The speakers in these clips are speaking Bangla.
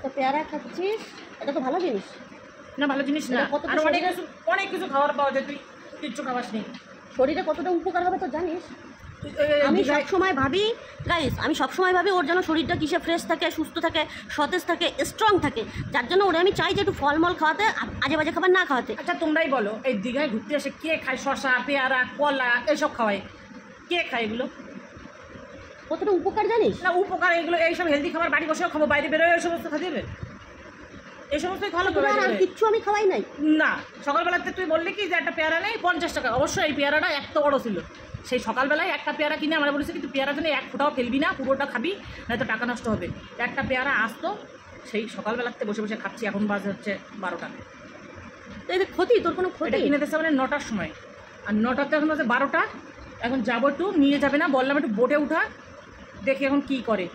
তো পেয়ারা খাচ্ছিস, এটা তো ভালো জিনিস না? ভালো জিনিস না, আর অনেক কিছু খাবার পাওয়া যায়, তুই কিচ্ছু খাওয়াস নি। শরীরে কতটা উপকার হবে তো জানিস? আমি সবসময় ভাবি গাইস, আমি সবসময় ভাবি ওর যেন শরীরটা কিসে ফ্রেশ থাকে, সুস্থ থাকে, সতেজ থাকে, স্ট্রং থাকে, যার জন্য ওরে আমি চাই যে একটু ফলমল খাওয়াতে, আজে বাজে খাবার না খাওয়াতে। আচ্ছা তোমরাই বলো, এই দীঘায় ঘুরতে এসে কে খায় শশা, পেয়ারা, কলা এসব খাওয়ায়? কে খায় এগুলো? কতটা উপকার জানিস? না উপকার এগুলো, এইসব হেলদি খাবার বাড়ি বসেও খাবো, বাইরে বেরোয় এই সমস্ত খাতে দেবে? এই সমস্তই খাওয়ালো আর কিচ্ছু আমি খাওয়াই নাই না। সকালবেলাতে তুই বললি কি যে একটা পেয়ারা নেই 50 টাকা, অবশ্যই এই পেয়ারাটা এত বড় ছিল। সেই সকালবেলায় একটা পেয়ারা কিনে আমরা বলেছি কিন্তু পেয়ারা জন্য এক ফোঁটাও ফেলবি না, পুরোটা খাবি, নয়তো টাকা নষ্ট হবে। একটা পেয়ারা আসতো, সেই সকালবেলাতে বসে বসে খাচ্ছি, এখন বাজে হচ্ছে 12টা। এদের ক্ষতি, তোর কোনো ক্ষতি? এটা কিনে দিচ্ছে মানে 9টার সময়, আর 9টাতে এখন হচ্ছে 12টা। এখন যাবো, একটু নিয়ে যাবে না? বললাম একটু বোটে উঠা, দেখি এখন কি করে।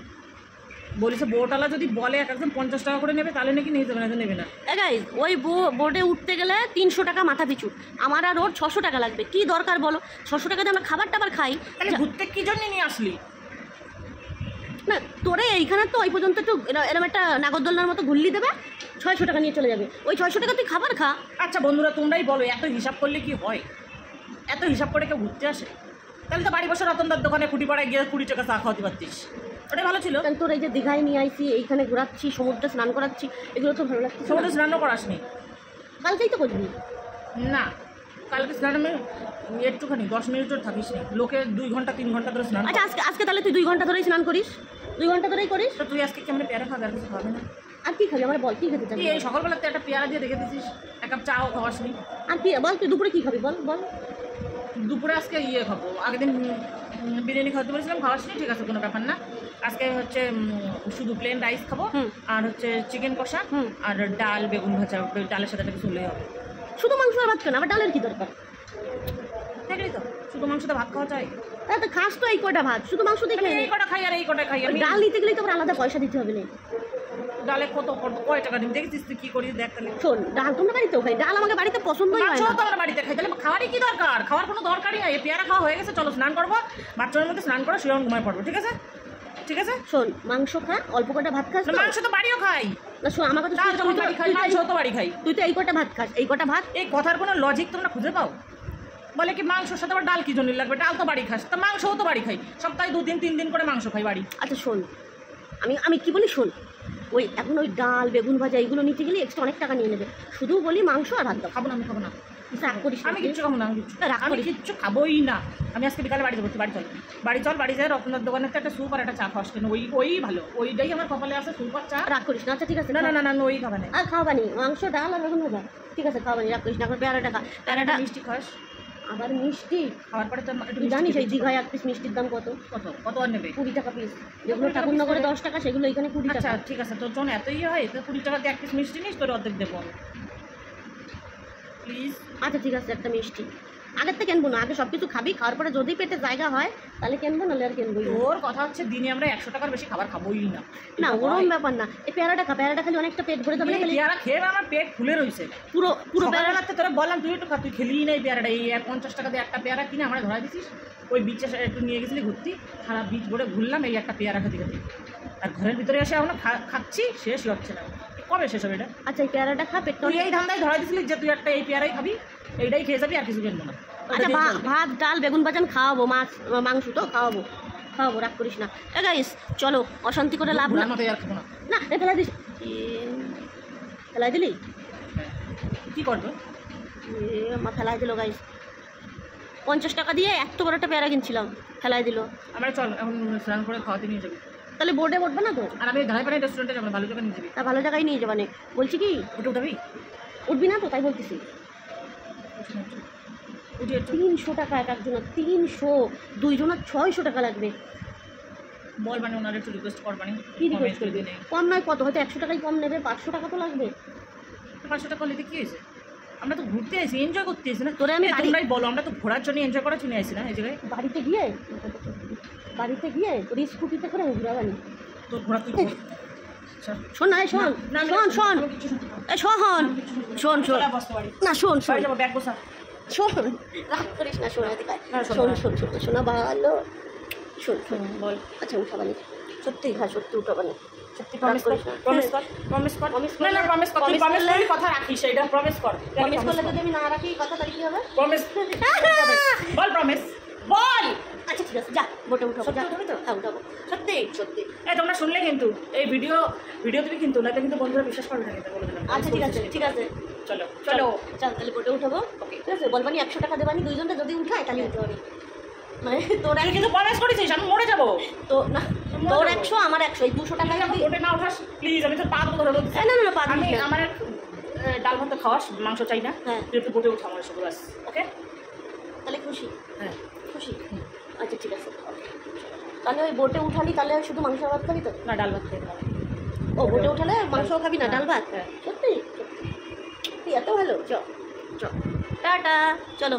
বলেছে বোটওয়ালা যদি বলে একদম 50 টাকা করে নেবে তাহলে নাকি নিয়ে যাবে, না নেবে না। গাইস ওই বোটে উঠতে গেলে 300 টাকা মাথা পিছু, আমার আর ওর 600 টাকা লাগবে। কি দরকার বলো? 600 টাকাতে আমরা খাবার টাবার খাই। তাহলে ঘুরতে কি জন্য নিয়ে আসলি? না তোরে এইখানে তো ওই পর্যন্ত একটু এরকম একটা নাগরদোলনার মতো ঘুরলি দেবে, 600 টাকা নিয়ে চলে যাবে। ওই 600 টাকা তুই খাবার খা। আচ্ছা বন্ধুরা তোমরাই বলো, এত হিসাব করলে কি হয়? এত হিসাব করে কেউ ঘুরতে আসে? তাহলে তো বাড়ি বসে রতনদার দোকানে ফুটিপাড়ায় গিয়ে 20 টাকা চা খাওয়াতে পারতিস, ওটাই ভালো ছিল। তোর এই যে দীঘায় নিয়ে আইছি, এইখানে ঘোরাচ্ছি, সমুদ্রে স্নান করাচ্ছি, এগুলো তো ভালো লাগছে। সমুদ্রে স্নানও করাসনি? কালকেই তো করবি না, কালকে স্নান একটুখানি 10 মিনিটও থাকিস নি, লোকে 2 ঘন্টা 3 ঘন্টা ধরে স্নান। আচ্ছা আজকে তাহলে তুই 2 ঘন্টা ধরেই স্নান করিস, 2 ঘন্টা ধরেই করিস। তো তুই আজকে কেমন পেয়ারা খাবে? আর কিছু খাবে না? আর কি খাবি আমার বল, কি খেতে চাবি? এই সকালবেলাতে একটা পেয়ারা দিয়ে রেখে দিছিস, এক কাপ চাও খাওয়াসনি। আর কি বল, তুই দুপুরে কি খাবি বল বল? দুপুরে আজকে ইয়ে খাবো, আগের দিন বিরিয়ানি খাওয়াতে বলেছিলাম, খাওয়াসনি, ঠিক আছে কোনো ব্যাপার না। আজকে হচ্ছে শুধু প্লেন রাইস খাবো, আর হচ্ছে চিকেন কষা, আর ডাল বেগুন ভাজা, ডালের সাথে কিছু হলেই হবে। শুধু মাংস আর ভাত কেন, আবার ডালের কি দরকার? দেখলি তো, শুধু মাংসতে ভাত খাওয়া চাই? তো খাস তো এই কটা ভাত, শুধু মাংস দেখে এই কটা খাই আর এই কটা খাই। আমি ডাল নিতে গেলেই তো আলাদা পয়সা দিতে হবে না। ডালে কয় টাকা দিন দেখেছিস তুই? কি করিস দেখ তাহলে। শোন, ডাল তোমরা বাড়িতেও খাই, ডাল আমাকে বাড়িতে পছন্দই হয় না। তো আমরা বাড়িতে খাই, তাহলে খাওয়ারই কি দরকার? খাওয়ার কোনো দরকারই হয়। পেয়ারা খাওয়া হয়ে গেছে, চলো স্নান করবো, বাচ্চাদের মধ্যে স্নান করো, শুয়ে ঘুমায় পড়বো, ঠিক আছে? ঠিক আছে শোন, মাংস খা, অল্প কটা ভাত খাস। মাংস তো বাড়িও খাই না শোন, আমাকে তো বাড়ি খাই, মাংস তো বাড়ি খাই। তুই তো এই কটা ভাত খাস, এই কটা ভাত। এই কথার কোনো লজিক তোমরা খুঁজে পাও? বলে কি মাংসের সাথে আবার ডাল কি জন্য লাগবে? ডাল তো বাড়ি খাস, তা মাংসও তো বাড়ি খাই, সপ্তাহে 2 দিন 3 দিন করে মাংস খাই বাড়ি। আচ্ছা শোন, আমি কি বলি শোন, ওই এখন ওই ডাল বেগুন ভাজা এইগুলো নিতে গেলে এক্সট্রা অনেক টাকা নিয়ে নেবে। শুধু বলি মাংস আর ভাত দাও। খাবো না, আমি খাবো না। রাগ করিস? আমি কিচ্ছু খাবো না, আমি কিচ্ছু খাবোই না। আমি আজকে বিকালে বাড়ি যাবো, বাড়ি চল, বাড়ি যাই রত্নার দোকানে একটা স্যুপ আর একটা চা খাওয়াস কেন? ওই ভালো, ওইটাই আমার কপালে আছে, স্যুপ আর চা। রাগ করিস না? আচ্ছা ঠিক আছে, না না না না, ওই খাবে না। আর খাওয়াবানি মাংস ডাল আর বেগুন ভাজা, ঠিক আছে খাওয়াবানি, রাগ করিস না। এখন পেয়ারাটা খা, পেয়ারাটা মিষ্টি খাস। আবার মিষ্টি খাওয়ার পরে তো তুই জানিস এই দীঘায় 1 পিস মিষ্টির দাম কত? কত আর নেবে? 20 টাকা পিস। যেগুলো ঠাকুরনগরে 10 টাকা, সেগুলো এখানে 20 টাকা। আচ্ছা ঠিক আছে, তোর জন্য এতই হয় তো 20 টাকা দিয়ে 1 পিস মিষ্টি নিস, তোর অর্ধেক দেবো প্লিজ। আচ্ছা ঠিক আছে, একটা মিষ্টি আগের থেকে কিনবো না, আগে সব কিছু খাবি, খাওয়ার পরে যদি পেটে জায়গা হয় তাহলে কিনবো, নাহলে আর কিনবো। তোর কথা হচ্ছে দিনে আমরা 100 টাকার বেশি খাবার খাবোই না। না ওরকম ব্যাপার না, এই পেয়ারাটা খা, পেয়ারাটা খালি অনেকটা পেট ভরে যাবে। পেয়ারা খেয়ে আমার পেট ফুলে রয়েছে পুরো পেয়ারাতে। তোরা বললাম তুই একটু খা, তুই খেলি না এই পেয়ারাটা। এই 50 টাকা দিয়ে একটা পেয়ারা কিনে আমরা ধরা দিছিস, ওই বিচে একটু নিয়ে গেছিলি ঘুরতি, সারা বিচ ভরে ঘুরলাম এই একটা পেয়ারা খেতে খেতে, আর ঘরের ভিতরে এসে এখন খাচ্ছি, শেষই হচ্ছে না। কবে শেষ হবে এটা? আচ্ছা এই পেয়ারাটা খা, পেটটা তুই এই ধান্দায় ধরা দিছিলি যে তুই একটা এই পেয়ারাই খাবি, এইটাই খেয়ে যাবি, আর কিছু কিনবো না। আচ্ছা ভাত ডাল বেগুন ভাজান খাওয়াবো, মাংস তো খাওয়াবো, রাগ করিস না। এ গাইস চলো, অশান্তি করে লাভ না। আর খাবো না। না ফেলাই দিস, ফেলাই দিলি? কি করবো? মা ফেলাই দিল গাইস। 50 টাকা দিয়ে এত বড় একটা পেয়ারা কিনছিলাম, ফেলাই দিল। আমরা চল এখন স্নান করে খাওয়াতে নিয়ে যাবি। তাহলে বোর্ডে বসবে না তো? আর আমি ধারাইপাড়ায় রেস্টুরেন্টে যাবো, ভালো জায়গায় নিয়ে যাবি। তা ভালো জায়গায় নিয়ে যাবা নে, বলছি কি ওটা উঠাবি? উঠবি না তো, তাই বলতেছি। 300 টাকা এক একজনের, 300, 2 জনের 600 টাকা লাগবে। বল মানে ওনার একটু রিকোয়েস্ট কর, মানে কি রিকোয়েস্ট করবি? কম নয় কত, হয়তো 100 টাকাই কম নেবে, 500 টাকা তো লাগবে। 500 টাকা নিতে কি হয়েছে? আমরা তো ঘুরতে আসি, এনজয় করতে আসি না? তোরে আমি তোমরাই বলো, আমরা তো ঘোরার জন্য এনজয় করার জন্য আসি না এই জায়গায়? বাড়িতে গিয়ে তোর স্কুটিতে করে ঘুরাবানি তোর ঘোরা তুই শোন না, শোন শোন শোন শোন না, শোন ব্যাগ বসা, শোন রাগ করিস না, শোন শোনা ভালো, শোন বল। আচ্ছা উঠাবানি সত্যি, হ্যাঁ সত্যি উঠাবানি, সত্যি প্রমিস কর, প্রমিস কর, প্রমিস কর, না না প্রমিস কর, তুই প্রমিস করলে কথা রাখিস, এটা প্রমিস কর। প্রমিস করলে যদি আমি না রাখি কথা তাহলে কি হবে? প্রমিস বল, প্রমিস বল। আচ্ছা ঠিক আছে, যা বোটে উঠাবো। সত্যি উঠাবি তো? হ্যাঁ উঠাবো, সত্যি সত্যি। এই তোমরা শুনলে কিন্তু এই ভিডিও তুমি কিন্তু না, কিন্তু বন্ধুরা বিশ্বাস করবে না, কিন্তু বলে দিলাম। আচ্ছা ঠিক আছে, ঠিক আছে, চলো চলো চল তাহলে বোটে উঠাবো। ঠিক আছে, বলবানি 100 টাকা দেবানি, দুইজনটা যদি উঠায় তাহলে উঠতে পারি। মানে তোর তুই কিন্তু প্রমিস করেছিস আমি মরে যাবো। তো না, তোর 100 আমার 100, এই 200 টাকা যদি ওটা না উঠাস প্লিজ, আমি তো পা ধরে বলছি। না না না পা আমি দিবি না। আমার ডাল ভাত তো খাওয়াস, মাংস চাই না। হ্যাঁ। তুই একটু বোটে উঠা আমার শুধু বাস, ওকে? তাহলে খুশি? হ্যাঁ খুশি। আচ্ছা ঠিক আছে, তাহলে ওই বোটে উঠালি তাহলে শুধু মাংস ভাত খাবি তো? না, ডাল ভাত খেয়ে নাও। ও বোটে উঠালে মাংসও খাবি না, ডাল ভাত? হ্যাঁ। সত্যি? তুই এত ভালো। চ চ টাটা, চলো।